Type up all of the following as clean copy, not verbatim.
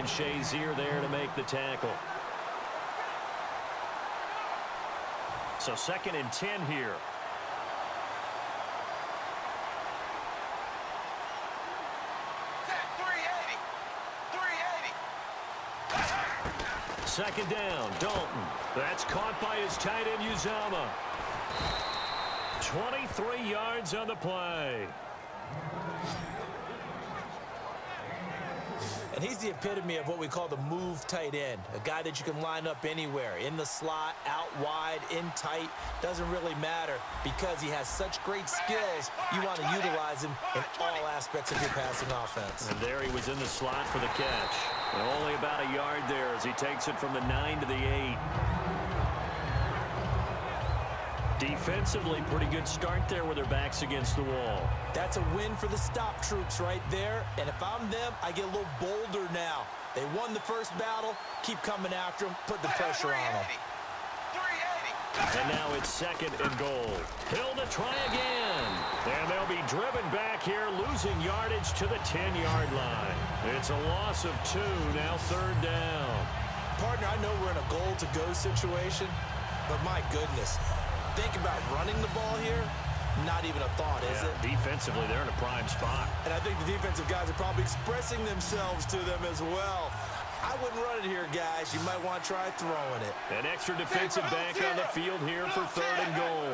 Shazier there to make the tackle. So 2nd and 10 here. Second down, Dalton. That's caught by his tight end, Uzama. 23 yards on the play. And he's the epitome of what we call the move tight end, a guy that you can line up anywhere, in the slot, out wide, in tight, doesn't really matter because he has such great skills. You want to utilize him in all aspects of your passing offense. And there he was in the slot for the catch. And only about a yard there as he takes it from the 9 to the 8. Defensively, pretty good start there with their backs against the wall. That's a win for the stop troops right there. And if I'm them, I get a little bolder now. They won the first battle. Keep coming after them. Put the pressure on them. And now it's 2nd and goal. Hill to try again. And they'll be driven back here, losing yardage to the 10-yard line. It's a loss of 2, now 3rd down. Partner, I know we're in a goal-to-go situation, but my goodness. Think about running the ball here, not even a thought, is it? Defensively, they're in a prime spot. And I think the defensive guys are probably expressing themselves to them as well. I wouldn't run it here, guys. You might want to try throwing it. An extra defensive back on the field here for 3rd and goal.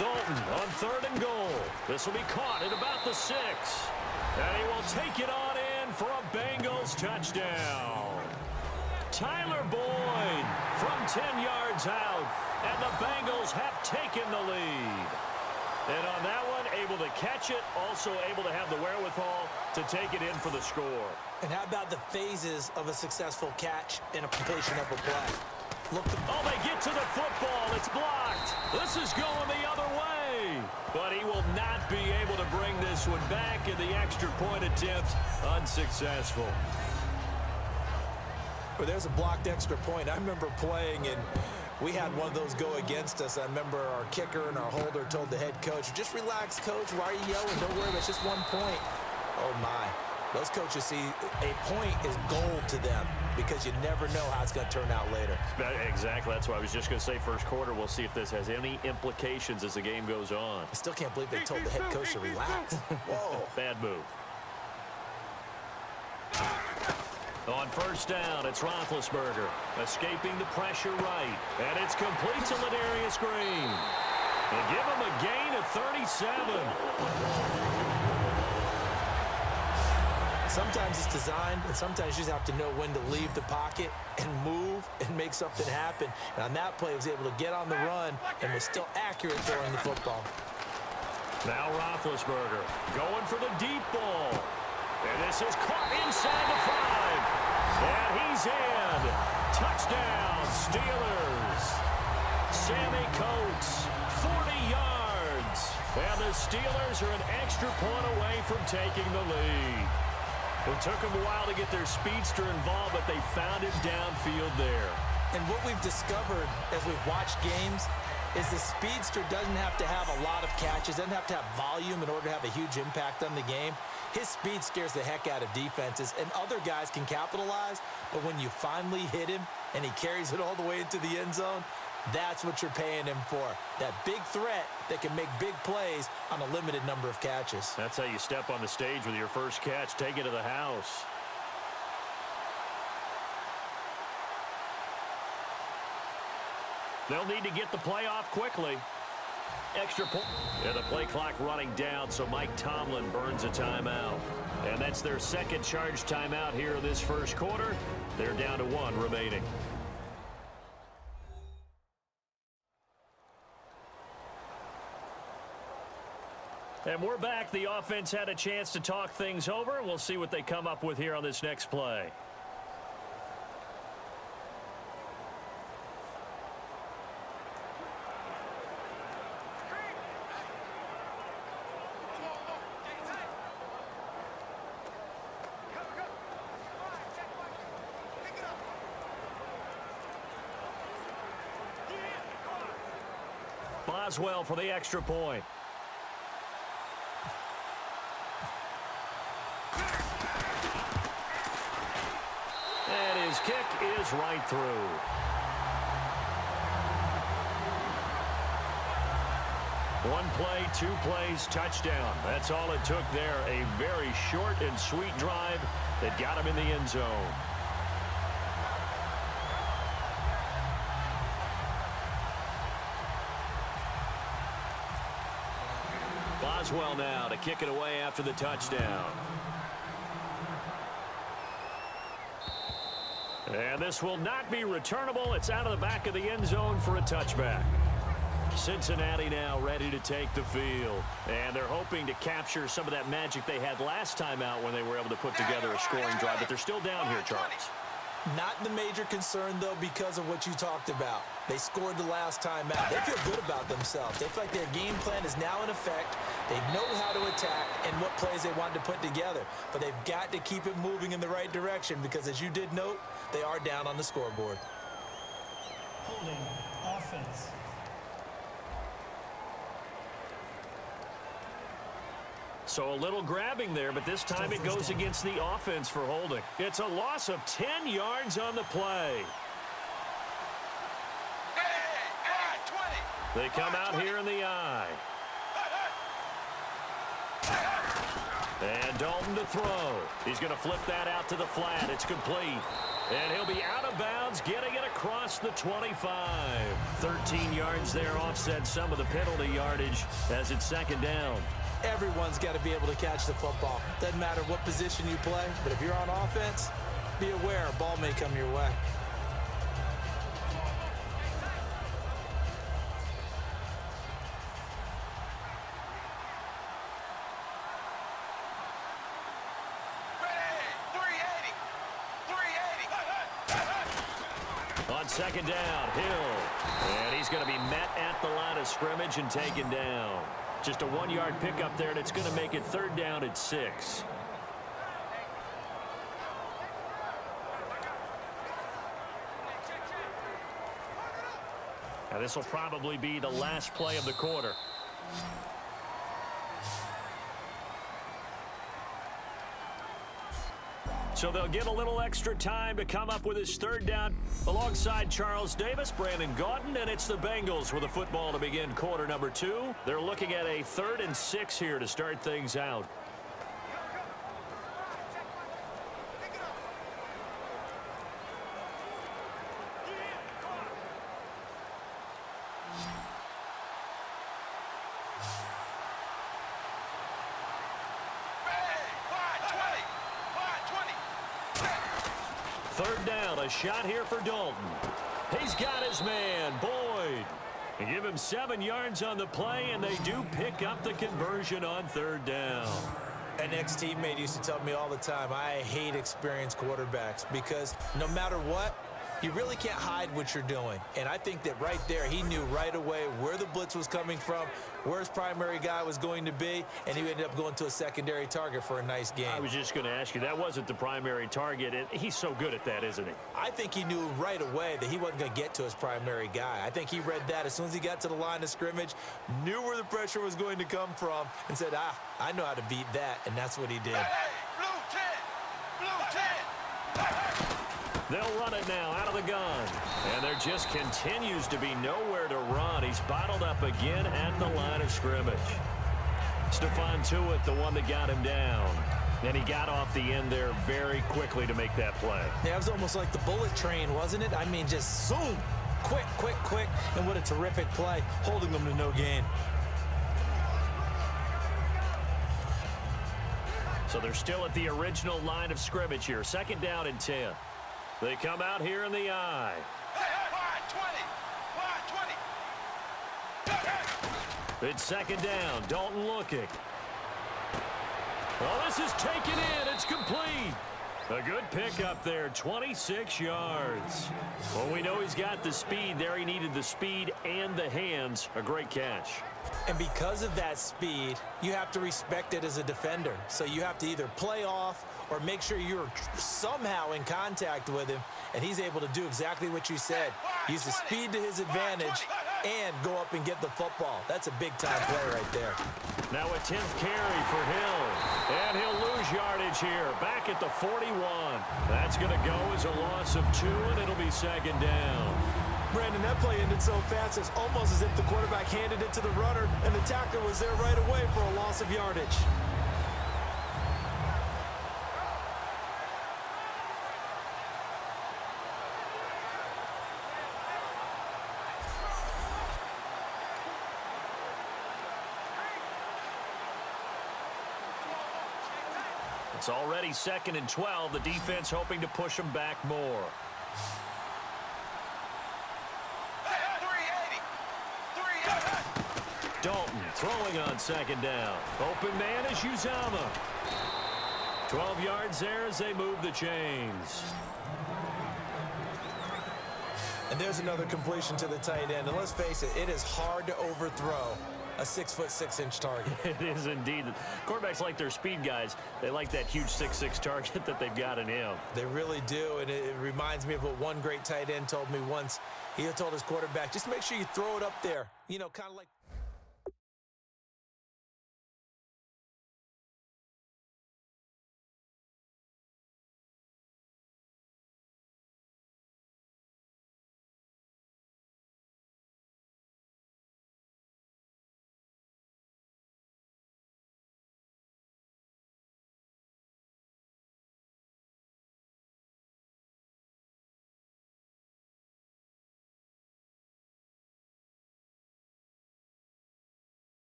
Dalton on 3rd and goal. This will be caught at about the 6. And he will take it on in for a Bengals touchdown. Tyler Boyd from 10 yards out, and the Bengals have taken the lead. And on that one, able to catch it, also able to have the wherewithal to take it in for the score. And how about the phases of a successful catch and a completion of a play? Oh, they get to the football. It's blocked. This is going the other way. But he will not be able to bring this one back, and the extra point attempt unsuccessful. Well, there's a blocked extra point. I remember playing, and we had one of those go against us. I remember our kicker and our holder told the head coach, just relax, coach. Why are you yelling? Don't worry, that's just 1 point. Oh, my. Those coaches see a point is gold to them because you never know how it's going to turn out later. Exactly. That's why I was just going to say first quarter. We'll see if this has any implications as the game goes on. I still can't believe they told the head coach to relax. Whoa. Bad move. On 1st down, it's Roethlisberger escaping the pressure right. And it's complete to Ladarius Green. They give him a gain of 37. Sometimes it's designed, and sometimes you just have to know when to leave the pocket and move and make something happen. And on that play, he was able to get on the run and was still accurate throwing the football. Now Roethlisberger going for the deep ball. And this is caught inside the 5. And he's in. Touchdown, Steelers. Sammy Coates, 40 yards. And the Steelers are an extra point away from taking the lead. It took them a while to get their speedster involved, but they found him downfield there. And what we've discovered as we've watched games is the speedster doesn't have to have a lot of catches, doesn't have to have volume in order to have a huge impact on the game. His speed scares the heck out of defenses, and other guys can capitalize, but when you finally hit him and he carries it all the way into the end zone, that's what you're paying him for. That big threat that can make big plays on a limited number of catches. That's how you step on the stage with your first catch. Take it to the house. They'll need to get the play off quickly. Extra point. And the play clock running down, so Mike Tomlin burns a timeout. And that's their second charge timeout here in this first quarter. They're down to 1 remaining. And we're back. The offense had a chance to talk things over. We'll see what they come up with here on this next play. Boswell for the extra point. And his kick is right through. One play, 2 plays, touchdown. That's all it took there. A very short and sweet drive that got him in the end zone. Boswell now to kick it away after the touchdown. And this will not be returnable. It's out of the back of the end zone for a touchback. Cincinnati now ready to take the field. And they're hoping to capture some of that magic they had last time out when they were able to put together a scoring drive. But they're still down here, Charles. Not the major concern, though, because of what you talked about. They scored the last time out. They feel good about themselves. They feel like their game plan is now in effect. They know how to attack and what plays they want to put together. But they've got to keep it moving in the right direction because, as you did note, they are down on the scoreboard. Holding offense. So a little grabbing there, but this time it goes against the offense for holding. It's a loss of 10 yards on the play. They come out here in the eye. And Dalton to throw. He's going to flip that out to the flat. It's complete. And he'll be out of bounds, getting it across the 25. 13 yards there, offset some of the penalty yardage as it's second down. Everyone's got to be able to catch the football. Doesn't matter what position you play, but if you're on offense, be aware a ball may come your way. On second down, Hill. And he's going to be met at the line of scrimmage and taken down. Just a 1-yard pickup there, and it's going to make it third down at 6. Now this will probably be the last play of the quarter. So they'll get a little extra time to come up with his third down alongside Charles Davis, Brandon Gaudin, and it's the Bengals with a football to begin quarter number 2. They're looking at a 3rd and 6 here to start things out. Third down, a shot here for Dalton. He's got his man, Boyd. And give him 7 yards on the play, and they do pick up the conversion on third down. An ex-teammate used to tell me all the time, I hate experienced quarterbacks because no matter what, you really can't hide what you're doing. And I think that right there, he knew right away where the blitz was coming from, where his primary guy was going to be, and he ended up going to a secondary target for a nice game. I was just going to ask you, that wasn't the primary target, and he's so good at that, isn't he? I think he knew right away that he wasn't going to get to his primary guy. I think he read that as soon as he got to the line of scrimmage, knew where the pressure was going to come from, and said, I know how to beat that, and that's what he did. Hey, blue 10! Blue 10! They'll run it now out of the gun. And there just continues to be nowhere to run. He's bottled up again at the line of scrimmage. Stephon Tuitt, the one that got him down. And he got off the end there very quickly to make that play. Yeah, it was almost like the bullet train, wasn't it? I mean, just zoom. Quick, quick, quick. And what a terrific play, holding them to no gain. So they're still at the original line of scrimmage here. Second down and 10. They come out here in the eye. It's second down. Dalton looking. Well, this is taken in. It's complete. A good pickup there, 26 yards. Well, we know he's got the speed there. He needed the speed and the hands. A great catch. And because of that speed, you have to respect it as a defender. So you have to either play off or make sure you're somehow in contact with him, and he's able to do exactly what you said. Use the speed to his advantage and go up and get the football. That's a big-time play right there. Now a 10th carry for Hill. And he'll lose yardage yardage here, back at the 41. That's going to go as a loss of 2, and it'll be second down. Brandon, that play ended so fast, it's almost as if the quarterback handed it to the runner, and the tackler was there right away for a loss of yardage. It's already 2nd and 12. The defense hoping to push them back more. 380. Dalton throwing on 2nd down. Open man is Uzama. 12 yards there as they move the chains. And there's another completion to the tight end. And let's face it, it is hard to overthrow a 6'6" target. It is indeed. Quarterbacks like their speed guys. They like that huge 6'6" target that they've got in him. They really do, and it reminds me of what one great tight end told me once. He told his quarterback, just make sure you throw it up there. You know, kind of like...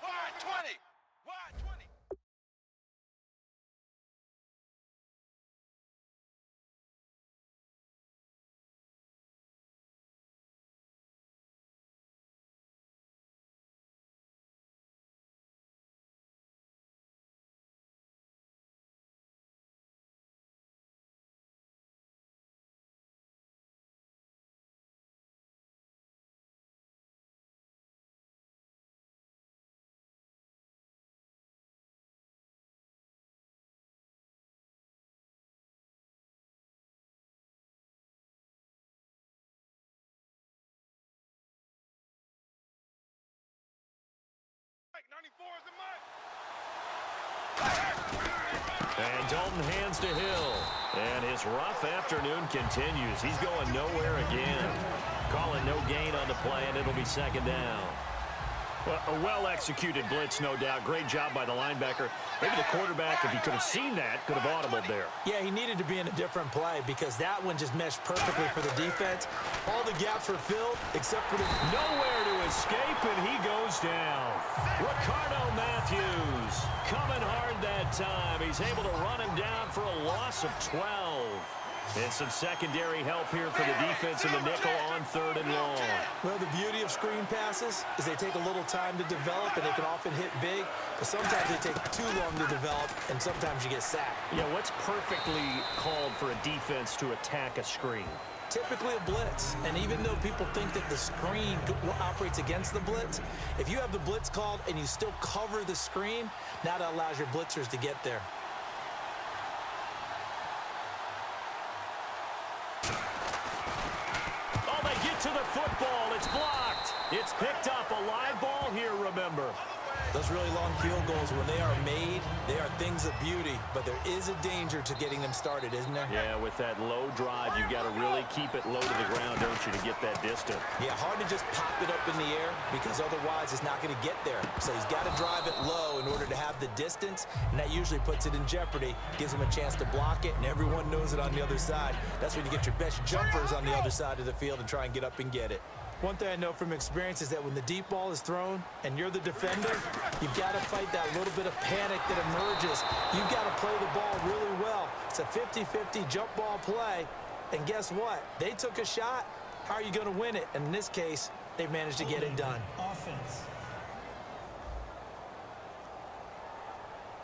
Wide 20. Wide 20. Like 94 is the mark. And Dalton hands to Hill. And his rough afternoon continues. He's going nowhere again. Calling no gain on the play, and it'll be 2nd down. Well, a well-executed blitz, no doubt. Great job by the linebacker. Maybe the quarterback, if he could have seen that, could have audibled there. Yeah, he needed to be in a different play because that one just meshed perfectly for the defense. All the gaps were filled except for the... Nowhere to escape, and he goes down. Ricardo Matthews coming hard that time. He's able to run him down for a loss of 12. And some secondary help here for the defense in the nickel on 3rd and long. Well, the beauty of screen passes is they take a little time to develop, and they can often hit big, but sometimes they take too long to develop, and sometimes you get sacked. Yeah, what's perfectly called for a defense to attack a screen? Typically a blitz, and even though people think that the screen operates against the blitz, if you have the blitz called and you still cover the screen, now that allows your blitzers to get there. Oh, they get to the football. It's blocked. It's picked up. A live ball here, remember. Those really long field goals, when they are made, they are things of beauty, but there is a danger to getting them started, isn't there? Yeah, with that low drive, you've got to really keep it low to the ground, don't you, to get that distance. Yeah, hard to just pop it up in the air because otherwise it's not going to get there. So he's got to drive it low in order to have the distance, and that usually puts it in jeopardy, gives him a chance to block it, and everyone knows it on the other side. That's when you get your best jumpers on the other side of the field and try and get up and get it. One thing I know from experience is that when the deep ball is thrown and you're the defender, you've got to fight that little bit of panic that emerges. You've got to play the ball really well. It's a 50-50 jump ball play, and guess what? They took a shot. How are you going to win it? And in this case, they've managed to get it done. Offense.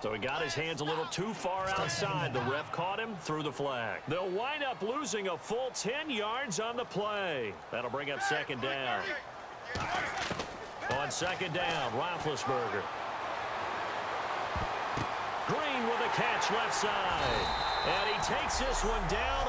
So he got his hands a little too far outside. The ref caught him, threw the flag. They'll wind up losing a full 10 yards on the play. That'll bring up 2nd down. On 2nd down, Roethlisberger. Green with a catch left side. And he takes this one down